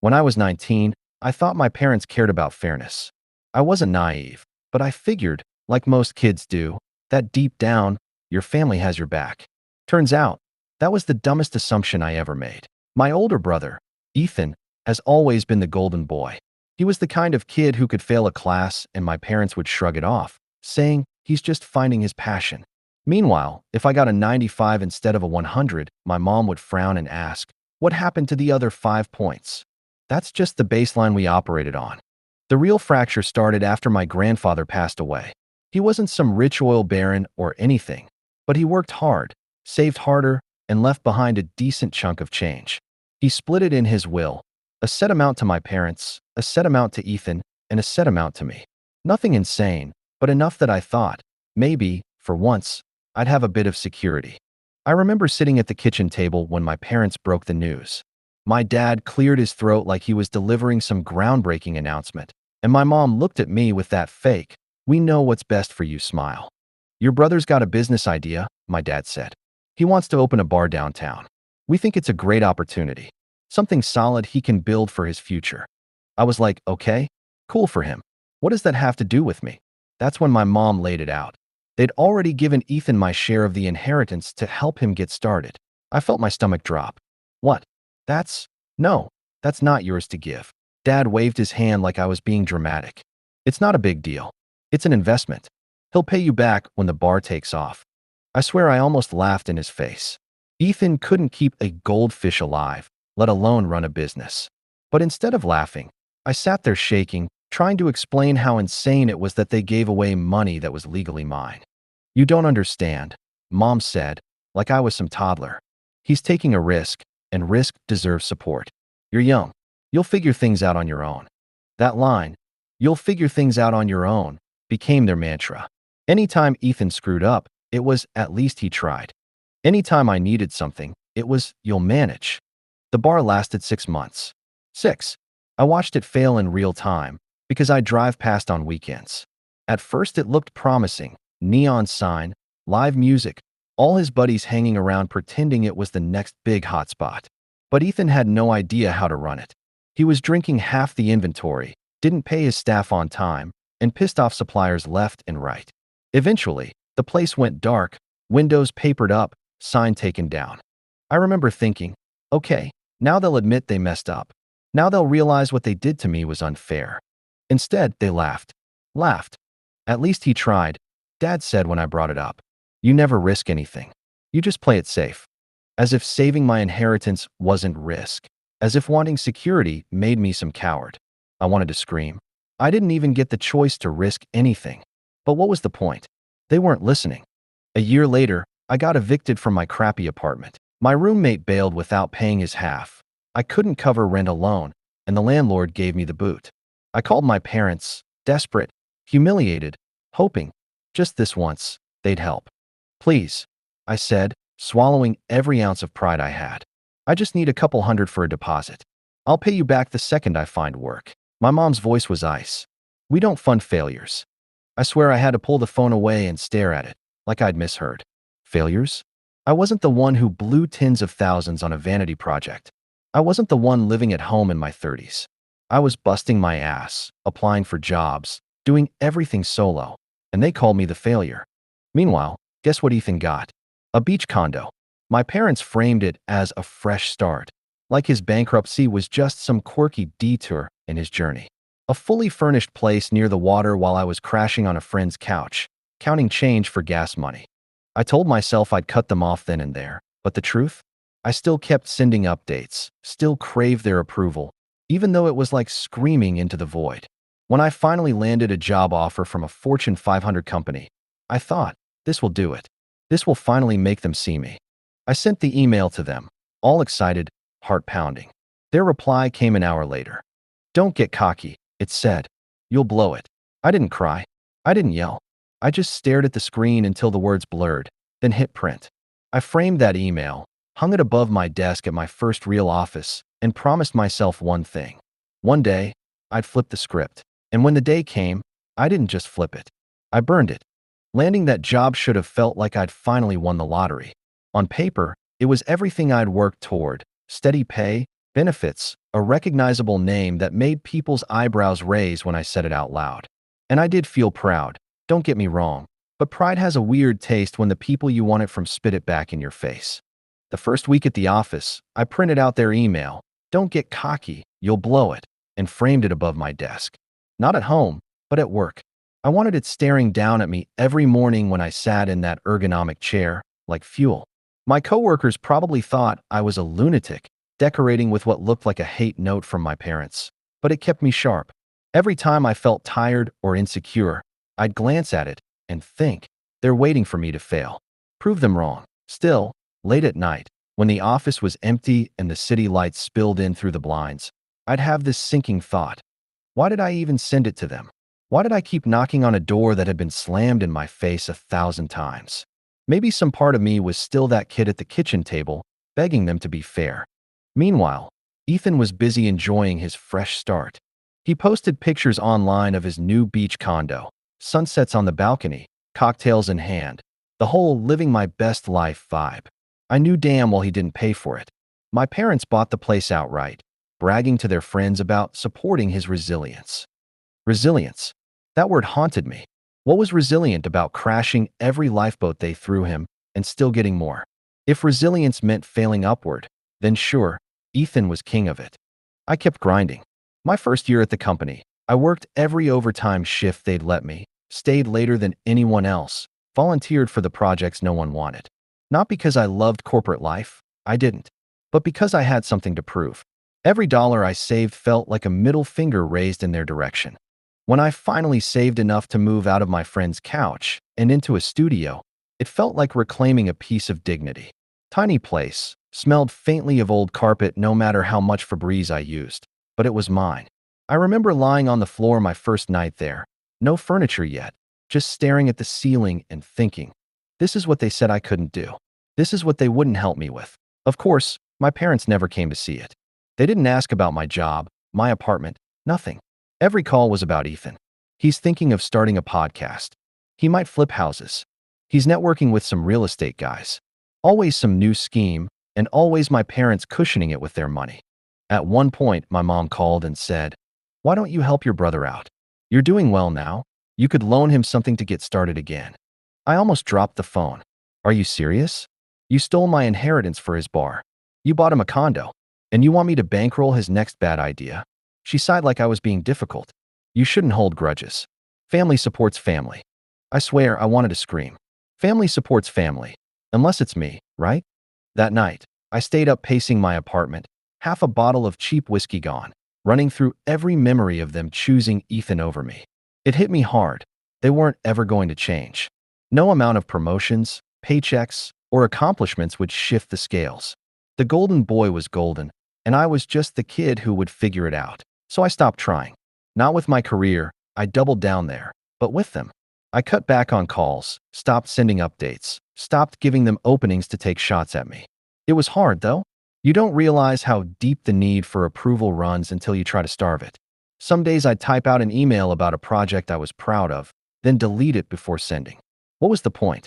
When I was 19, I thought my parents cared about fairness. I wasn't naive, but I figured, like most kids do, that deep down, your family has your back. Turns out, that was the dumbest assumption I ever made. My older brother, Ethan, has always been the golden boy. He was the kind of kid who could fail a class and my parents would shrug it off, saying he's just finding his passion. Meanwhile, if I got a 95 instead of a 100, my mom would frown and ask, "What happened to the other 5 points?" That's just the baseline we operated on. The real fracture started after my grandfather passed away. He wasn't some rich oil baron or anything, but he worked hard, saved harder, and left behind a decent chunk of change. He split it in his will, a set amount to my parents, a set amount to Ethan, and a set amount to me. Nothing insane, but enough that I thought, maybe, for once, I'd have a bit of security. I remember sitting at the kitchen table when my parents broke the news. My dad cleared his throat like he was delivering some groundbreaking announcement, and my mom looked at me with that fake, "We know what's best for you" smile. "Your brother's got a business idea," my dad said. "He wants to open a bar downtown. We think it's a great opportunity, something solid he can build for his future." I was like, okay, cool for him. What does that have to do with me? That's when my mom laid it out. They'd already given Ethan my share of the inheritance to help him get started. I felt my stomach drop. "What? No, that's not yours to give." Dad waved his hand like I was being dramatic. "It's not a big deal. It's an investment. He'll pay you back when the bar takes off." I swear I almost laughed in his face. Ethan couldn't keep a goldfish alive, let alone run a business. But instead of laughing, I sat there shaking, trying to explain how insane it was that they gave away money that was legally mine. "You don't understand," Mom said, like I was some toddler. "He's taking a risk, and risk deserves support. You're young. You'll figure things out on your own." That line, "You'll figure things out on your own," became their mantra. Anytime Ethan screwed up, it was, "At least he tried." Anytime I needed something, it was, "You'll manage." The bar lasted 6 months. 6. I watched it fail in real time, because I drive past on weekends. At first it looked promising. Neon sign, live music, all his buddies hanging around pretending it was the next big hotspot. But Ethan had no idea how to run it. He was drinking half the inventory, didn't pay his staff on time, and pissed off suppliers left and right. Eventually, the place went dark, windows papered up, sign taken down. I remember thinking, okay, now they'll admit they messed up. Now they'll realize what they did to me was unfair. Instead, they laughed. Laughed. "At least he tried," Dad said when I brought it up. "You never risk anything. You just play it safe." As if saving my inheritance wasn't risk. As if wanting security made me some coward. I wanted to scream. I didn't even get the choice to risk anything. But what was the point? They weren't listening. A year later, I got evicted from my crappy apartment. My roommate bailed without paying his half. I couldn't cover rent alone, and the landlord gave me the boot. I called my parents, desperate, humiliated, hoping, just this once, they'd help. "Please," I said, swallowing every ounce of pride I had. "I just need a couple hundred for a deposit. I'll pay you back the second I find work." My mom's voice was ice. "We don't fund failures." I swear I had to pull the phone away and stare at it, like I'd misheard. Failures? I wasn't the one who blew tens of thousands on a vanity project. I wasn't the one living at home in my 30s. I was busting my ass, applying for jobs, doing everything solo, and they called me the failure. Meanwhile, guess what Ethan got? A beach condo. My parents framed it as a fresh start, like his bankruptcy was just some quirky detour in his journey. A fully furnished place near the water while I was crashing on a friend's couch, counting change for gas money. I told myself I'd cut them off then and there, but the truth? I still kept sending updates, still craved their approval, even though it was like screaming into the void. When I finally landed a job offer from a Fortune 500 company, I thought, this will do it. This will finally make them see me. I sent the email to them, all excited, heart pounding. Their reply came an hour later. "Don't get cocky," it said. "You'll blow it." I didn't cry. I didn't yell. I just stared at the screen until the words blurred, then hit print. I framed that email, hung it above my desk at my first real office, and promised myself one thing. One day, I'd flip the script. And when the day came, I didn't just flip it. I burned it. Landing that job should have felt like I'd finally won the lottery. On paper, it was everything I'd worked toward: steady pay, Benefits, a recognizable name that made people's eyebrows raise when I said it out loud. And I did feel proud, don't get me wrong, but pride has a weird taste when the people you want it from spit it back in your face. The first week at the office, I printed out their email, "Don't get cocky, you'll blow it," and framed it above my desk. Not at home, but at work. I wanted it staring down at me every morning when I sat in that ergonomic chair, like fuel. My coworkers probably thought I was a lunatic, decorating with what looked like a hate note from my parents, but it kept me sharp. Every time I felt tired or insecure, I'd glance at it and think, they're waiting for me to fail. Prove them wrong. Still, late at night, when the office was empty and the city lights spilled in through the blinds, I'd have this sinking thought. Why did I even send it to them? Why did I keep knocking on a door that had been slammed in my face 1,000 times? Maybe some part of me was still that kid at the kitchen table, begging them to be fair. Meanwhile, Ethan was busy enjoying his fresh start. He posted pictures online of his new beach condo, sunsets on the balcony, cocktails in hand, the whole living my best life vibe. I knew damn well he didn't pay for it. My parents bought the place outright, bragging to their friends about supporting his resilience. Resilience. That word haunted me. What was resilient about crashing every lifeboat they threw him and still getting more? If resilience meant failing upward, then sure, Ethan was king of it. I kept grinding. My first year at the company, I worked every overtime shift they'd let me, stayed later than anyone else, volunteered for the projects no one wanted. Not because I loved corporate life, I didn't, but because I had something to prove. Every dollar I saved felt like a middle finger raised in their direction. When I finally saved enough to move out of my friend's couch and into a studio, it felt like reclaiming a piece of dignity. Tiny place, smelled faintly of old carpet no matter how much Febreze I used, but it was mine. I remember lying on the floor my first night there, no furniture yet, just staring at the ceiling and thinking, this is what they said I couldn't do. This is what they wouldn't help me with. Of course, my parents never came to see it. They didn't ask about my job, my apartment, nothing. Every call was about Ethan. He's thinking of starting a podcast. He might flip houses. He's networking with some real estate guys. Always some new scheme, and always my parents cushioning it with their money. At one point, my mom called and said, "Why don't you help your brother out? You're doing well now. You could loan him something to get started again." I almost dropped the phone. Are you serious? You stole my inheritance for his bar. You bought him a condo. And you want me to bankroll his next bad idea? She sighed like I was being difficult. You shouldn't hold grudges. Family supports family. I swear I wanted to scream. Family supports family. Unless it's me, right? That night, I stayed up pacing my apartment, half a bottle of cheap whiskey gone, running through every memory of them choosing Ethan over me. It hit me hard. They weren't ever going to change. No amount of promotions, paychecks, or accomplishments would shift the scales. The golden boy was golden, and I was just the kid who would figure it out. So I stopped trying. Not with my career, I doubled down there, but with them. I cut back on calls, stopped sending updates, stopped giving them openings to take shots at me. It was hard, though. You don't realize how deep the need for approval runs until you try to starve it. Some days I'd type out an email about a project I was proud of, then delete it before sending. What was the point?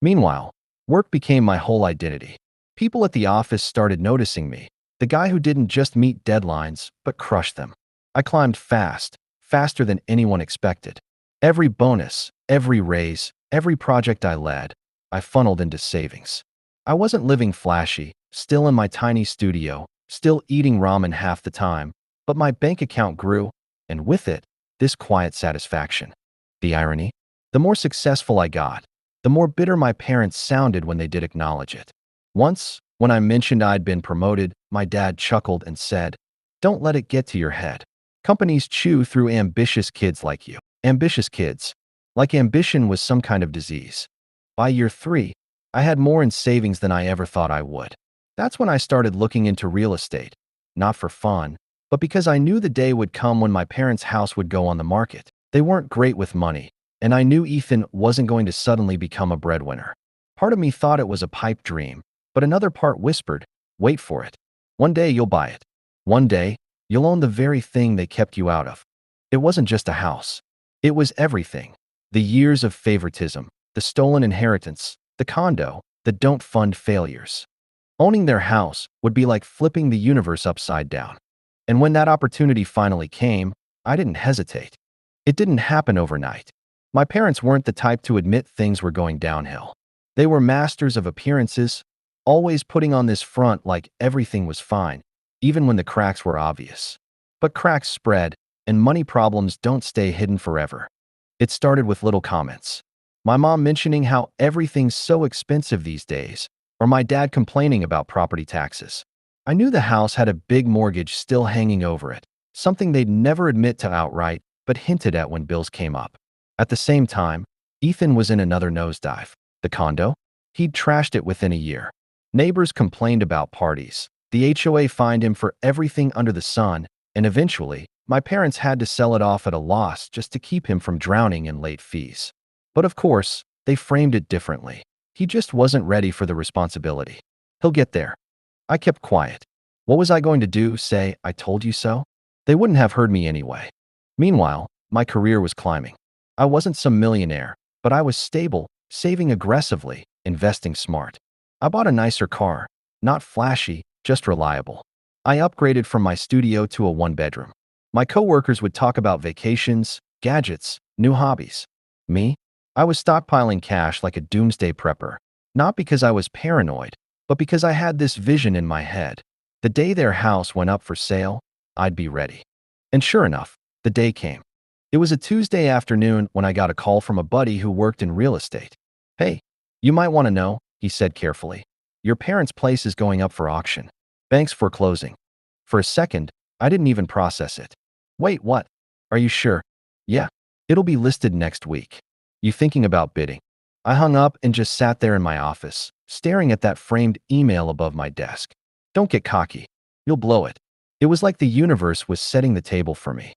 Meanwhile, work became my whole identity. People at the office started noticing me, the guy who didn't just meet deadlines, but crushed them. I climbed fast, faster than anyone expected. Every bonus, every raise, every project I led, I funneled into savings. I wasn't living flashy, still in my tiny studio, still eating ramen half the time, but my bank account grew, and with it, this quiet satisfaction. The irony? The more successful I got, the more bitter my parents sounded when they did acknowledge it. Once, when I mentioned I'd been promoted, my dad chuckled and said, "Don't let it get to your head. Companies chew through ambitious kids like you." Ambitious kids. Like ambition was some kind of disease. By year 3, I had more in savings than I ever thought I would. That's when I started looking into real estate. Not for fun, but because I knew the day would come when my parents' house would go on the market. They weren't great with money, and I knew Ethan wasn't going to suddenly become a breadwinner. Part of me thought it was a pipe dream, but another part whispered, wait for it. One day you'll buy it. One day, you'll own the very thing they kept you out of. It wasn't just a house. It was everything. The years of favoritism, the stolen inheritance, the condo, the don't fund failures. Owning their house would be like flipping the universe upside down. And when that opportunity finally came, I didn't hesitate. It didn't happen overnight. My parents weren't the type to admit things were going downhill. They were masters of appearances, always putting on this front like everything was fine, even when the cracks were obvious. But cracks spread, and money problems don't stay hidden forever. It started with little comments. My mom mentioning how everything's so expensive these days, or my dad complaining about property taxes. I knew the house had a big mortgage still hanging over it, something they'd never admit to outright, but hinted at when bills came up. At the same time, Ethan was in another nosedive. The condo? He'd trashed it within a year. Neighbors complained about parties. The HOA fined him for everything under the sun, and eventually, my parents had to sell it off at a loss just to keep him from drowning in late fees. But of course, they framed it differently. He just wasn't ready for the responsibility. He'll get there. I kept quiet. What was I going to do? Say, I told you so? They wouldn't have heard me anyway. Meanwhile, my career was climbing. I wasn't some millionaire, but I was stable, saving aggressively, investing smart. I bought a nicer car, not flashy, just reliable. I upgraded from my studio to a one-bedroom. My coworkers would talk about vacations, gadgets, new hobbies. Me? I was stockpiling cash like a doomsday prepper, not because I was paranoid, but because I had this vision in my head. The day their house went up for sale, I'd be ready. And sure enough, the day came. It was a Tuesday afternoon when I got a call from a buddy who worked in real estate. Hey, you might want to know, he said carefully. Your parents' place is going up for auction. Banks foreclosing. For a second, I didn't even process it. Wait, what? Are you sure? Yeah, it'll be listed next week. You thinking about bidding? I hung up and just sat there in my office, staring at that framed email above my desk. Don't get cocky. You'll blow it. It was like the universe was setting the table for me.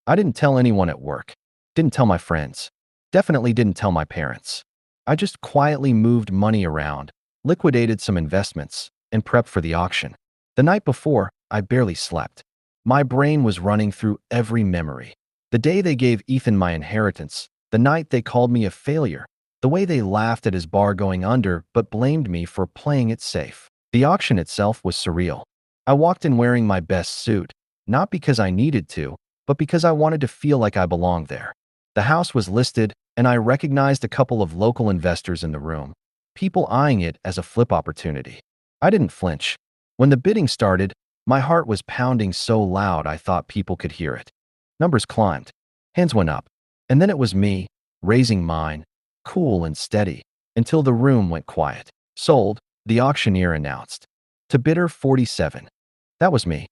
I didn't tell anyone at work. Didn't tell my friends. Definitely didn't tell my parents. I just quietly moved money around, liquidated some investments, and prepped for the auction. The night before, I barely slept. My brain was running through every memory. The day they gave Ethan my inheritance, the night they called me a failure, the way they laughed at his bar going under but blamed me for playing it safe. The auction itself was surreal. I walked in wearing my best suit, not because I needed to, but because I wanted to feel like I belonged there. The house was listed, and I recognized a couple of local investors in the room, people eyeing it as a flip opportunity. I didn't flinch. When the bidding started, my heart was pounding so loud I thought people could hear it. Numbers climbed. Hands went up. And then it was me, raising mine, cool and steady, until the room went quiet. Sold, the auctioneer announced. To bidder 47. That was me.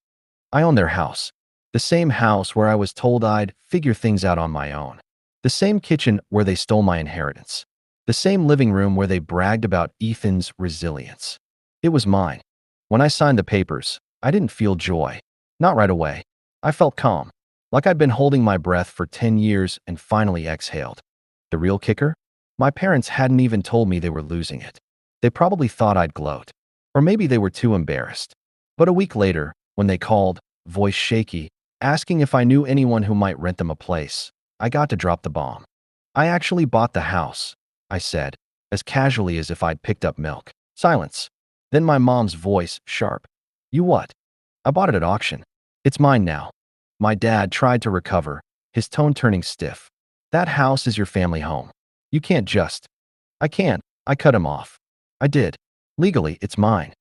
I own their house. The same house where I was told I'd figure things out on my own. The same kitchen where they stole my inheritance. The same living room where they bragged about Ethan's resilience. It was mine. When I signed the papers, I didn't feel joy. Not right away. I felt calm. Like I'd been holding my breath for 10 years and finally exhaled. The real kicker? My parents hadn't even told me they were losing it. They probably thought I'd gloat. Or maybe they were too embarrassed. But a week later, when they called, voice shaky, asking if I knew anyone who might rent them a place, I got to drop the bomb. I actually bought the house, I said, as casually as if I'd picked up milk. Silence. Then my mom's voice, sharp. You what? I bought it at auction. It's mine now. My dad tried to recover, his tone turning stiff. That house is your family home. You can't just. I can't. I cut him off. I did. Legally, it's mine.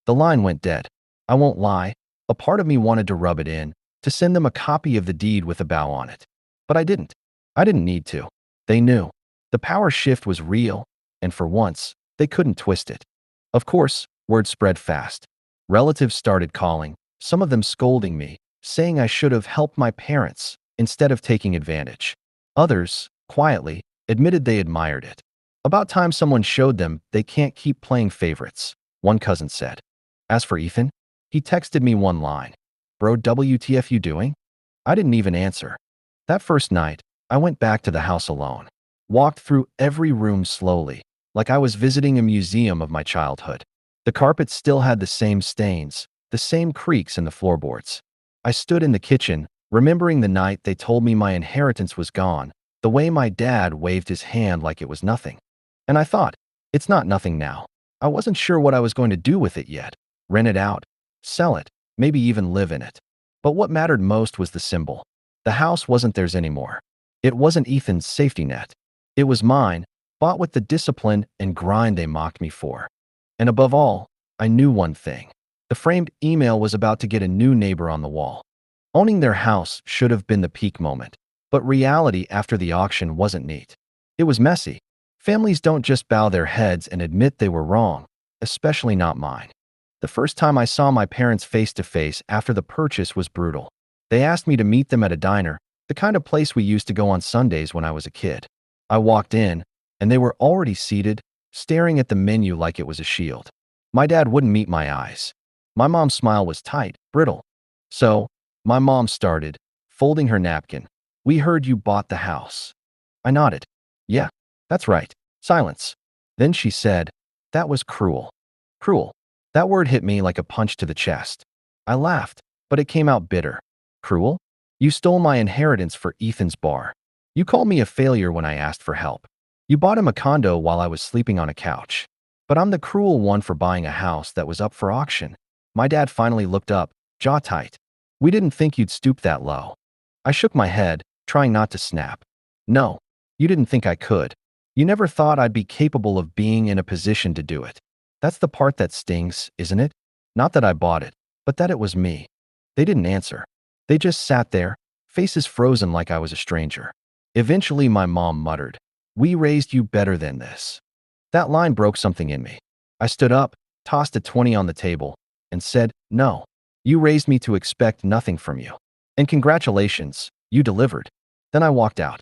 The line went dead. I won't lie. A part of me wanted to rub it in, to send them a copy of the deed with a bow on it. But I didn't. I didn't need to. They knew. The power shift was real, and for once, they couldn't twist it. Of course, word spread fast. Relatives started calling, some of them scolding me, saying I should have helped my parents instead of taking advantage. Others, quietly, admitted they admired it. About time someone showed them they can't keep playing favorites, one cousin said. As for Ethan, he texted me one line. Bro, WTF you doing? I didn't even answer. That first night, I went back to the house alone. Walked through every room slowly, like I was visiting a museum of my childhood. The carpet still had the same stains, the same creaks in the floorboards. I stood in the kitchen, remembering the night they told me my inheritance was gone, the way my dad waved his hand like it was nothing. And I thought, it's not nothing now. I wasn't sure what I was going to do with it yet. Rent it out, sell it, maybe even live in it. But what mattered most was the symbol. The house wasn't theirs anymore. It wasn't Ethan's safety net. It was mine, bought with the discipline and grind they mocked me for. And above all, I knew one thing. The framed email was about to get a new neighbor on the wall. Owning their house should have been the peak moment, but reality after the auction wasn't neat. It was messy. Families don't just bow their heads and admit they were wrong, especially not mine. The first time I saw my parents face to face after the purchase was brutal. They asked me to meet them at a diner, the kind of place we used to go on Sundays when I was a kid. I walked in, and they were already seated, staring at the menu like it was a shield. My dad wouldn't meet my eyes. My mom's smile was tight, brittle. So, my mom started, folding her napkin. "We heard you bought the house." I nodded. "Yeah, that's right." Silence. Then she said, "That was cruel." Cruel. That word hit me like a punch to the chest. I laughed, but it came out bitter. Cruel? You stole my inheritance for Ethan's bar. You called me a failure when I asked for help. You bought him a condo while I was sleeping on a couch. But I'm the cruel one for buying a house that was up for auction. My dad finally looked up, jaw tight. "We didn't think you'd stoop that low." I shook my head, trying not to snap. "No, you didn't think I could. You never thought I'd be capable of being in a position to do it. That's the part that stings, isn't it? Not that I bought it, but that it was me." They didn't answer. They just sat there, faces frozen like I was a stranger. Eventually, my mom muttered, "We raised you better than this." That line broke something in me. I stood up, tossed a 20 on the table, and said, "No, you raised me to expect nothing from you. And congratulations, you delivered." Then I walked out.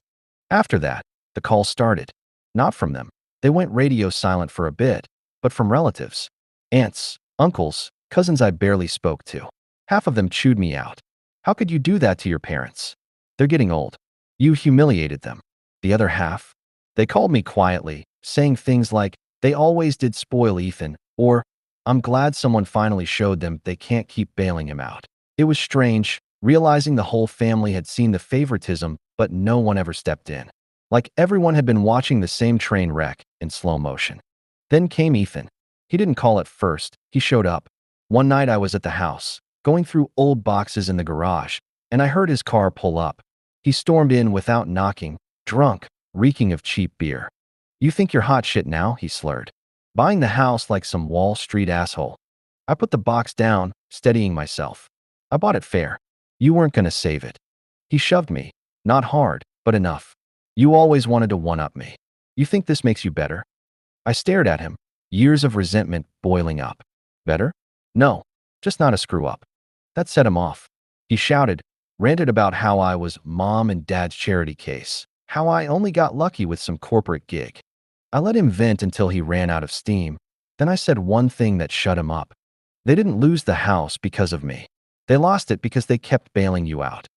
After that, the calls started. Not from them. They went radio silent for a bit, but from relatives. Aunts, uncles, cousins I barely spoke to. Half of them chewed me out. "How could you do that to your parents? They're getting old. You humiliated them." The other half? They called me quietly, saying things like, "They always did spoil Ethan," or, "I'm glad someone finally showed them they can't keep bailing him out." It was strange, realizing the whole family had seen the favoritism, but no one ever stepped in. Like everyone had been watching the same train wreck in slow motion. Then came Ethan. He didn't call at first, he showed up. One night I was at the house, going through old boxes in the garage, and I heard his car pull up. He stormed in without knocking, drunk, reeking of cheap beer. "You think you're hot shit now?" he slurred. "Buying the house like some Wall Street asshole." I put the box down, steadying myself. "I bought it fair. You weren't gonna save it." He shoved me. Not hard, but enough. "You always wanted to one-up me. You think this makes you better?" I stared at him, years of resentment boiling up. "Better? No, just not a screw-up." That set him off. He shouted, ranted about how I was mom and dad's charity case, how I only got lucky with some corporate gig. I let him vent until he ran out of steam. Then I said one thing that shut him up. "They didn't lose the house because of me. They lost it because they kept bailing you out."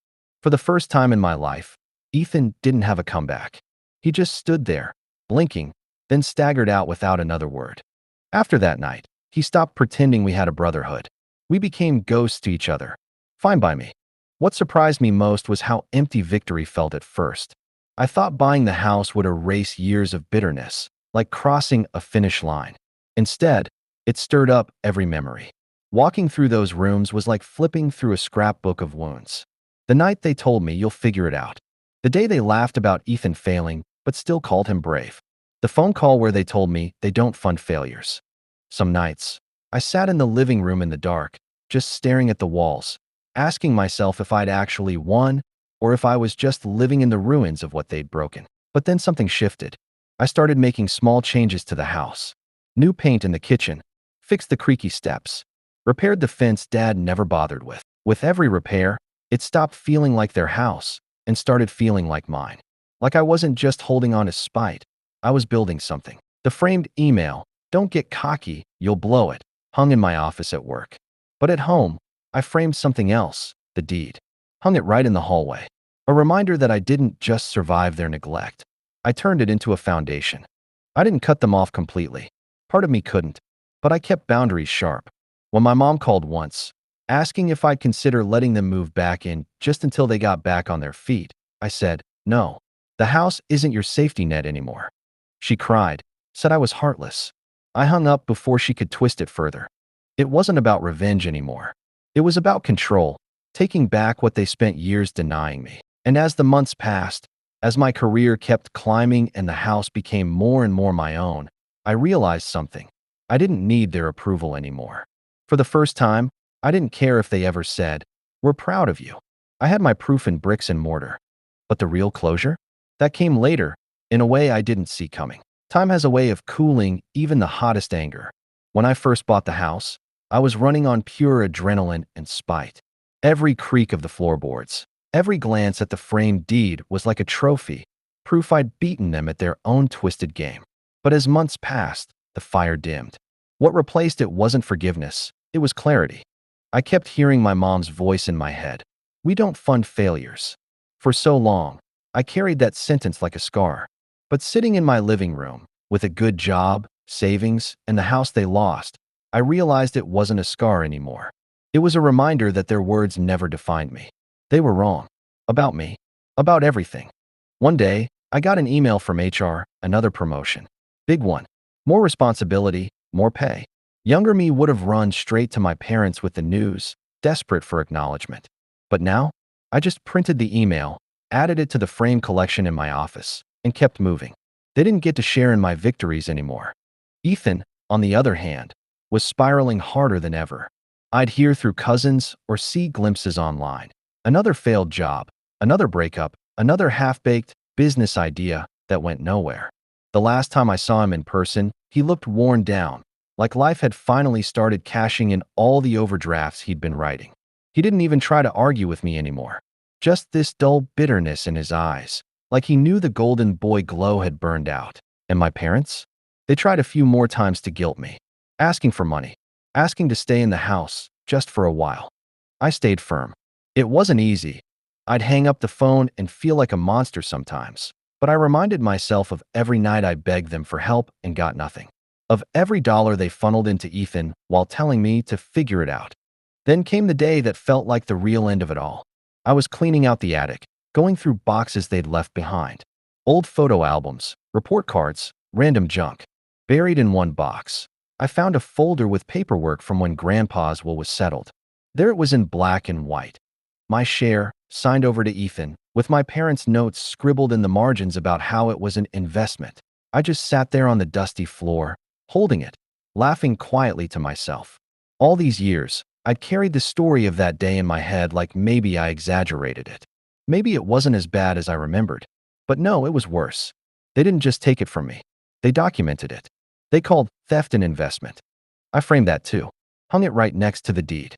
For the first time in my life, Ethan didn't have a comeback. He just stood there, blinking, then staggered out without another word. After that night, he stopped pretending we had a brotherhood. We became ghosts to each other. Fine by me. What surprised me most was how empty victory felt at first. I thought buying the house would erase years of bitterness, like crossing a finish line. Instead, it stirred up every memory. Walking through those rooms was like flipping through a scrapbook of wounds. The night they told me, "You'll figure it out." The day they laughed about Ethan failing, but still called him brave. The phone call where they told me they don't fund failures. Some nights, I sat in the living room in the dark, just staring at the walls, asking myself if I'd actually won or if I was just living in the ruins of what they'd broken. But then something shifted. I started making small changes to the house. New paint in the kitchen, fixed the creaky steps, repaired the fence Dad never bothered with. With every repair, it stopped feeling like their house and started feeling like mine. Like I wasn't just holding on to spite, I was building something. The framed email, "Don't get cocky, you'll blow it," hung in my office at work. But at home, I framed something else, the deed. Hung it right in the hallway. A reminder that I didn't just survive their neglect. I turned it into a foundation. I didn't cut them off completely. Part of me couldn't, but I kept boundaries sharp. When my mom called once, asking if I'd consider letting them move back in just until they got back on their feet, I said, "No, the house isn't your safety net anymore." She cried, said I was heartless. I hung up before she could twist it further. It wasn't about revenge anymore. It was about control, taking back what they spent years denying me. And as the months passed, as my career kept climbing and the house became more and more my own, I realized something. I didn't need their approval anymore. For the first time, I didn't care if they ever said, "We're proud of you." I had my proof in bricks and mortar. But the real closure? That came later, in a way I didn't see coming. Time has a way of cooling even the hottest anger. When I first bought the house, I was running on pure adrenaline and spite. Every creak of the floorboards, every glance at the framed deed was like a trophy, proof I'd beaten them at their own twisted game. But as months passed, the fire dimmed. What replaced it wasn't forgiveness, it was clarity. I kept hearing my mom's voice in my head. "We don't fund failures." For so long, I carried that sentence like a scar. But sitting in my living room, with a good job, savings, and the house they lost, I realized it wasn't a scar anymore. It was a reminder that their words never defined me. They were wrong. About me. About everything. One day, I got an email from HR, another promotion. Big one. More responsibility, more pay. Younger me would have run straight to my parents with the news, desperate for acknowledgement. But now, I just printed the email, added it to the frame collection in my office, and kept moving. They didn't get to share in my victories anymore. Ethan, on the other hand, was spiraling harder than ever. I'd hear through cousins or see glimpses online. Another failed job, another breakup, another half-baked business idea that went nowhere. The last time I saw him in person, he looked worn down, like life had finally started cashing in all the overdrafts he'd been writing. He didn't even try to argue with me anymore. Just this dull bitterness in his eyes, like he knew the golden boy glow had burned out. And my parents? They tried a few more times to guilt me, asking for money, asking to stay in the house just for a while. I stayed firm. It wasn't easy. I'd hang up the phone and feel like a monster sometimes, but I reminded myself of every night I begged them for help and got nothing, of every dollar they funneled into Ethan while telling me to figure it out. Then came the day that felt like the real end of it all. I was cleaning out the attic, going through boxes they'd left behind. Old photo albums, report cards, random junk. Buried in one box, I found a folder with paperwork from when Grandpa's will was settled. There it was in black and white. My share, signed over to Ethan, with my parents' notes scribbled in the margins about how it was an investment. I just sat there on the dusty floor, holding it, laughing quietly to myself. All these years, I'd carried the story of that day in my head like maybe I exaggerated it. Maybe it wasn't as bad as I remembered. But no, it was worse. They didn't just take it from me. They documented it. They called theft an investment. I framed that too. Hung it right next to the deed.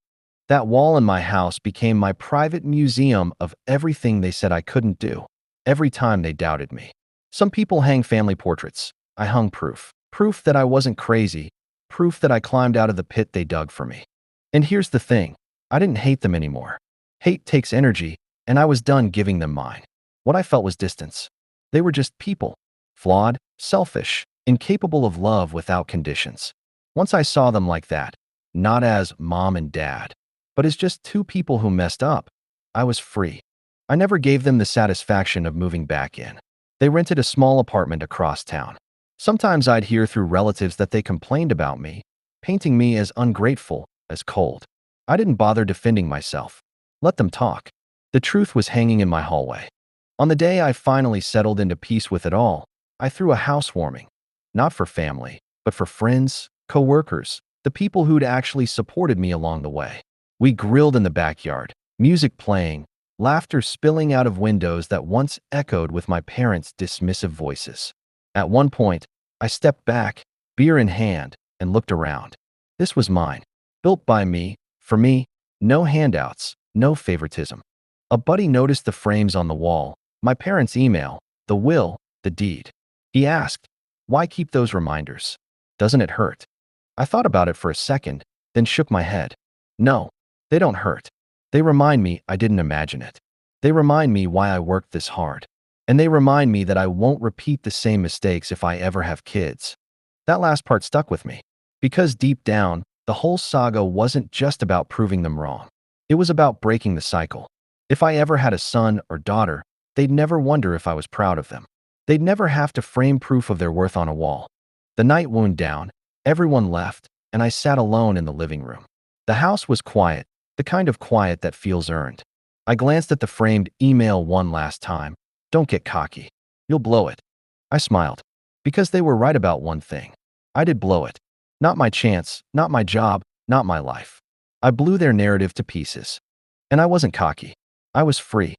That wall in my house became my private museum of everything they said I couldn't do. Every time they doubted me. Some people hang family portraits. I hung proof. Proof that I wasn't crazy. Proof that I climbed out of the pit they dug for me. And here's the thing. I didn't hate them anymore. Hate takes energy, and I was done giving them mine. What I felt was distance. They were just people. Flawed, selfish, incapable of love without conditions. Once I saw them like that, not as mom and dad, but as just two people who messed up, I was free. I never gave them the satisfaction of moving back in. They rented a small apartment across town. Sometimes I'd hear through relatives that they complained about me, painting me as ungrateful, as cold. I didn't bother defending myself. Let them talk. The truth was hanging in my hallway. On the day I finally settled into peace with it all, I threw a housewarming. Not for family, but for friends, co-workers, the people who'd actually supported me along the way. We grilled in the backyard, music playing, laughter spilling out of windows that once echoed with my parents' dismissive voices. At one point, I stepped back, beer in hand, and looked around. This was mine. Built by me, for me, no handouts, no favoritism. A buddy noticed the frames on the wall, my parents' email, the will, the deed. He asked, "Why keep those reminders? Doesn't it hurt?" I thought about it for a second, then shook my head. No, they don't hurt. They remind me I didn't imagine it. They remind me why I worked this hard. And they remind me that I won't repeat the same mistakes if I ever have kids. That last part stuck with me. Because deep down, the whole saga wasn't just about proving them wrong. It was about breaking the cycle. If I ever had a son or daughter, they'd never wonder if I was proud of them. They'd never have to frame proof of their worth on a wall. The night wound down, Everyone left, and I sat alone in the living room. The house was quiet, the kind of quiet that feels earned. I glanced at the framed email one last time. Don't get cocky. You'll blow it. I smiled. Because they were right about one thing. I did blow it. Not my chance, not my job, not my life. I blew their narrative to pieces. And I wasn't cocky. I was free.